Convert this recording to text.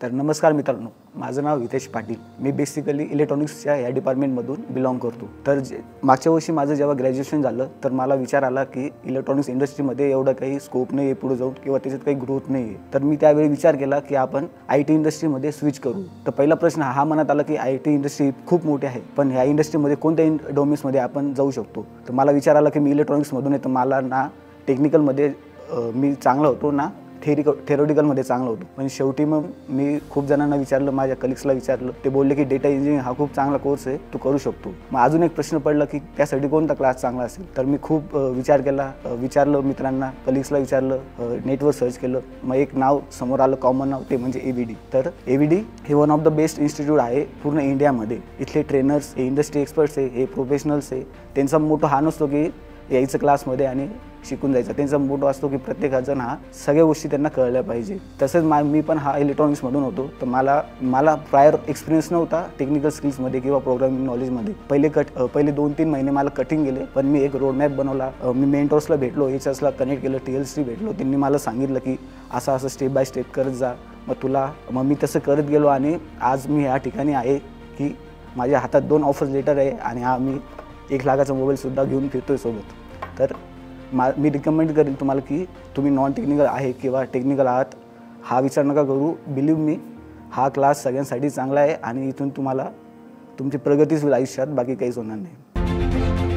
तर नमस्कार मित्रांनो, माझं नाव हितेश पाटील। मी बेसिकली इलेक्ट्रॉनिक्सच्या या डिपार्टमेंटमधून बिलॉंग करतो। तर मागच्या वर्षी माझं जेव्हा ग्रॅज्युएशन झालं तर मला विचार आला की इलेक्ट्रॉनिक्स इंडस्ट्रीमध्ये एवढं काही स्कोप नाही आहे पुढे जाऊन किंवा त्याच्यात काही ग्रोथ नाही आहे। तर मी त्यावेळी विचार केला की आपण IT इंडस्ट्रीमध्ये स्विच करू। तर पहिला प्रश्न हा मनात आला की IT इंडस्ट्री खूप मोठी आहे, पण ह्या इंडस्ट्रीमध्ये कोणत्या डोमेन्समध्ये आपण जाऊ शकतो। तर मला विचार आला की मी इलेक्ट्रॉनिक्समधून आहे, तर मला ना टेक्निकलमध्ये मी चांगला होतो ना थेरोटिकलमध्ये चांगलं होतं। पण शेवटी मग मी खूप जणांना विचारलं, माझ्या कलिग्सला विचारलं, ते बोलले की डेटा इंजिनिअरिंग हा खूप चांगला कोर्स आहे, तू करू शकतो। मग अजून एक प्रश्न पडला की त्यासाठी कोणता क्लास चांगला असेल। तर मी खूप विचार केला, विचारलं मित्रांना, कलिग्सला विचारलं, नेटवर सर्च केलं। मग एक नाव समोर आलं, कॉमन नाव, ते म्हणजे ABD। तर ABD हे one of the best institute आहे पूर्ण इंडियामध्ये। इथले ट्रेनर्स, हे इंडस्ट्री एक्सपर्ट्स आहे, हे प्रोफेशनल्स आहे। त्यांचा मोठो हा नसतो की यायचं क्लासमध्ये आणि शिकून जायचं। त्यांचा मोठो असतो की प्रत्येकाजण हा सगळ्या गोष्टी त्यांना कळल्या पाहिजे। तसंच मी पण हा इलेक्ट्रॉनिक्समधून होतो, तर मला प्रायर एक्सपिरियन्स नव्हता टेक्निकल स्किल्समध्ये किंवा प्रोग्रामिंग नॉलेजमध्ये। पहिले 2-3 महिने मला कटिंग गेले, पण मी एक रोडमॅप बनवला। मी मेंटर्सला भेटलो, HRसला कनेक्ट केलं, TLC भेटलो। त्यांनी मला सांगितलं की असं असं स्टेप बाय स्टेप करत जा, मग मी तसं करत गेलो आणि आज मी या ठिकाणी आहे की माझ्या हातात 2 ऑफर लेटर आहे आणि मी 1 लाखाचा मोबाईलसुद्धा घेऊन फिरतोय सोबत। तर मी रिकमेंड करेन तुम्हाला की तुम्ही नॉन टेक्निकल आहे किंवा टेक्निकल आहात, हा विचार नका करू। बिलीव्ह मी, हा क्लास सगळ्यांसाठी चांगला आहे आणि इथून तुम्हाला तुमची प्रगतीच होईल आयुष्यात, बाकी काहीच होणार नाही।